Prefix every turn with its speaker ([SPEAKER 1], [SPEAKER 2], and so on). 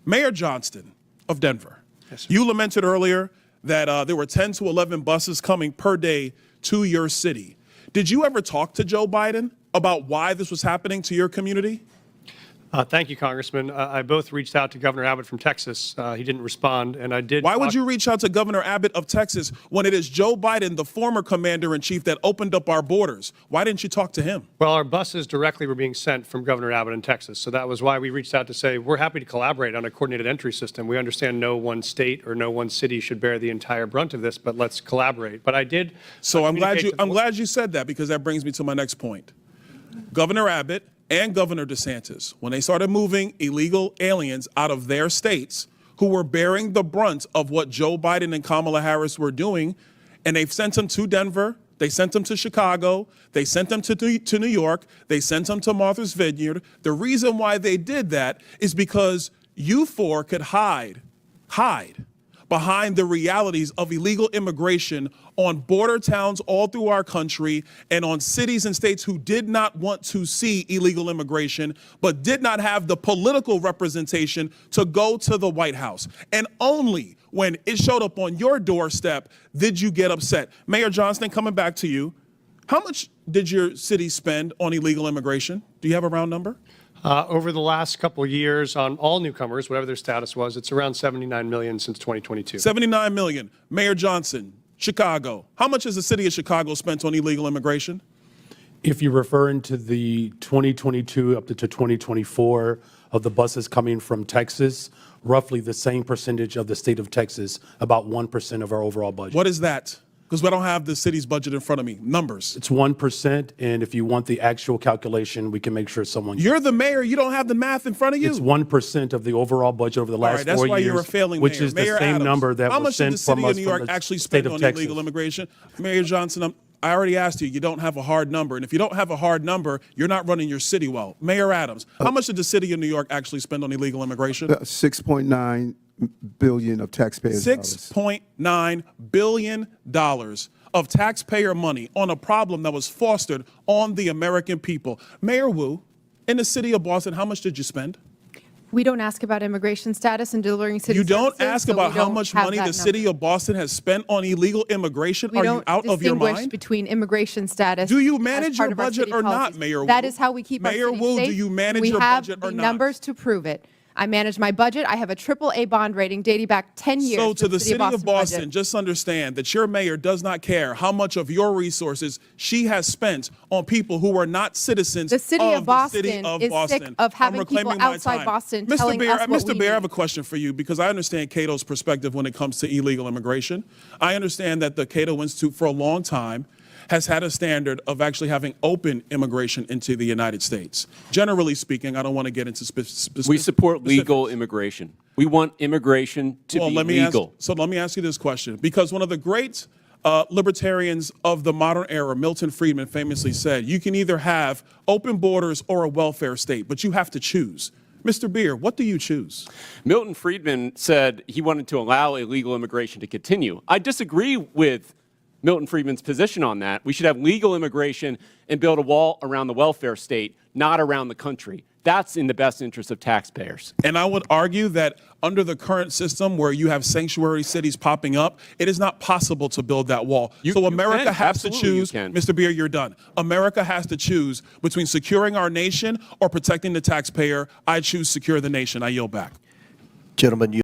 [SPEAKER 1] Mayor Johnston of Denver,
[SPEAKER 2] Yes, sir.
[SPEAKER 1] you lamented earlier that there were 10 to 11 buses coming per day to your city. Did you ever talk to Joe Biden about why this was happening to your community?
[SPEAKER 2] Thank you, Congressman. I both reached out to Governor Abbott from Texas. He didn't respond, and I did.
[SPEAKER 1] Why would you reach out to Governor Abbott of Texas when it is Joe Biden, the former commander-in-chief, that opened up our borders? Why didn't you talk to him?
[SPEAKER 2] Well, our buses directly were being sent from Governor Abbott in Texas, so that was why we reached out to say we're happy to collaborate on a coordinated entry system. We understand no one state or no one city should bear the entire brunt of this, but let's collaborate. But I did.
[SPEAKER 1] So I'm glad you said that, because that brings me to my next point. Governor Abbott and Governor DeSantis, when they started moving illegal aliens out of their states who were bearing the brunt of what Joe Biden and Kamala Harris were doing, and they've sent them to Denver, they sent them to Chicago, they sent them to New York, they sent them to Martha's Vineyard. The reason why they did that is because you four could hide behind the realities of illegal immigration on border towns all through our country and on cities and states who did not want to see illegal immigration, but did not have the political representation to go to the White House. And only when it showed up on your doorstep did you get upset. Mayor Johnston, coming back to you, how much did your city spend on illegal immigration? Do you have a round number?
[SPEAKER 2] Over the last couple of years, on all newcomers, whatever their status was, it's around $79 million since 2022.
[SPEAKER 1] $79 million. Mayor Johnson, Chicago. How much has the city of Chicago spent on illegal immigration?
[SPEAKER 3] If you're referring to the 2022 up to 2024 of the buses coming from Texas, roughly the same percentage of the state of Texas, about 1% of our overall budget.
[SPEAKER 1] What is that? Because we don't have the city's budget in front of me. Numbers.
[SPEAKER 3] It's 1%, and if you want the actual calculation, we can make sure someone.
[SPEAKER 1] You're the mayor. You don't have the math in front of you.
[SPEAKER 3] It's 1% of the overall budget over the last 4 years.
[SPEAKER 1] That's why you're a failing mayor.
[SPEAKER 3] Which is
[SPEAKER 1] Mayor
[SPEAKER 3] the same
[SPEAKER 1] Adams,
[SPEAKER 3] number that
[SPEAKER 1] how
[SPEAKER 3] was
[SPEAKER 1] much did the
[SPEAKER 3] sent from
[SPEAKER 1] city
[SPEAKER 3] us
[SPEAKER 1] of New
[SPEAKER 3] from
[SPEAKER 1] York
[SPEAKER 3] the
[SPEAKER 1] actually
[SPEAKER 3] state
[SPEAKER 1] spend
[SPEAKER 3] of
[SPEAKER 1] on
[SPEAKER 3] Texas.
[SPEAKER 1] illegal immigration? Mayor Johnson, I already asked you. You don't have a hard number, and if you don't have a hard number, you're not running your city well. Mayor Adams, how much did the city of New York actually spend on illegal immigration?
[SPEAKER 4] $6.9 billion of taxpayers' dollars.
[SPEAKER 1] $6.9 billion of taxpayer money on a problem that was fostered on the American people. Mayor Wu, in the city of Boston, how much did you spend?
[SPEAKER 5] We don't ask about immigration status and delivering city
[SPEAKER 1] You don't
[SPEAKER 5] services,
[SPEAKER 1] ask
[SPEAKER 5] so
[SPEAKER 1] about
[SPEAKER 5] we
[SPEAKER 1] how
[SPEAKER 5] don't
[SPEAKER 1] much
[SPEAKER 5] have
[SPEAKER 1] money
[SPEAKER 5] that
[SPEAKER 1] the city
[SPEAKER 5] number.
[SPEAKER 1] of Boston has spent on illegal immigration?
[SPEAKER 5] We
[SPEAKER 1] Are
[SPEAKER 5] don't
[SPEAKER 1] you out of your
[SPEAKER 5] distinguish
[SPEAKER 1] mind?
[SPEAKER 5] between immigration status.
[SPEAKER 1] Do you
[SPEAKER 5] as
[SPEAKER 1] manage
[SPEAKER 5] part
[SPEAKER 1] your
[SPEAKER 5] of our
[SPEAKER 1] budget
[SPEAKER 5] city
[SPEAKER 1] or not,
[SPEAKER 5] policies.
[SPEAKER 1] Mayor Wu?
[SPEAKER 5] That is how we keep
[SPEAKER 1] Mayor
[SPEAKER 5] our city
[SPEAKER 1] Wu,
[SPEAKER 5] safe.
[SPEAKER 1] do you manage
[SPEAKER 5] we
[SPEAKER 1] your
[SPEAKER 5] have
[SPEAKER 1] budget or
[SPEAKER 5] the
[SPEAKER 1] not?
[SPEAKER 5] numbers to prove it. I manage my budget. I have a AAA bond rating dating back 10 years.
[SPEAKER 1] So to the
[SPEAKER 5] city
[SPEAKER 1] city of Boston,
[SPEAKER 5] budget.
[SPEAKER 1] just understand that your mayor does not care how much of your resources she has spent on people who are not citizens
[SPEAKER 5] The city of Boston
[SPEAKER 1] the city of
[SPEAKER 5] is
[SPEAKER 1] Boston.
[SPEAKER 5] sick of having
[SPEAKER 1] I'm
[SPEAKER 5] people
[SPEAKER 1] reclaiming my
[SPEAKER 5] outside
[SPEAKER 1] time.
[SPEAKER 5] Boston
[SPEAKER 1] Mr.
[SPEAKER 5] telling
[SPEAKER 1] Bear,
[SPEAKER 5] us what
[SPEAKER 1] Mr.
[SPEAKER 5] we
[SPEAKER 1] Bear, I have
[SPEAKER 5] need.
[SPEAKER 1] a question for you, because I understand Cato's perspective when it comes to illegal immigration. I understand that the Cato Institute for a long time has had a standard of actually having open immigration into the United States. Generally speaking, I don't want to get into specifics.
[SPEAKER 6] We support legal immigration. We want immigration to be legal.
[SPEAKER 1] So let me ask you this question, because one of the great libertarians of the modern era, Milton Friedman, famously said, you can either have open borders or a welfare state, but you have to choose. Mr. Beer, what do you choose?
[SPEAKER 6] Milton Friedman said he wanted to allow illegal immigration to continue. I disagree with Milton Friedman's position on that. We should have legal immigration and build a wall around the welfare state, not around the country. That's in the best interest of taxpayers.
[SPEAKER 1] And I would argue that under the current system where you have sanctuary cities popping up, it is not possible to build that wall. So America has to choose. Mr. Beer, you're done. America has to choose between securing our nation or protecting the taxpayer. I choose secure the nation. I yield back.
[SPEAKER 7] Gentlemen,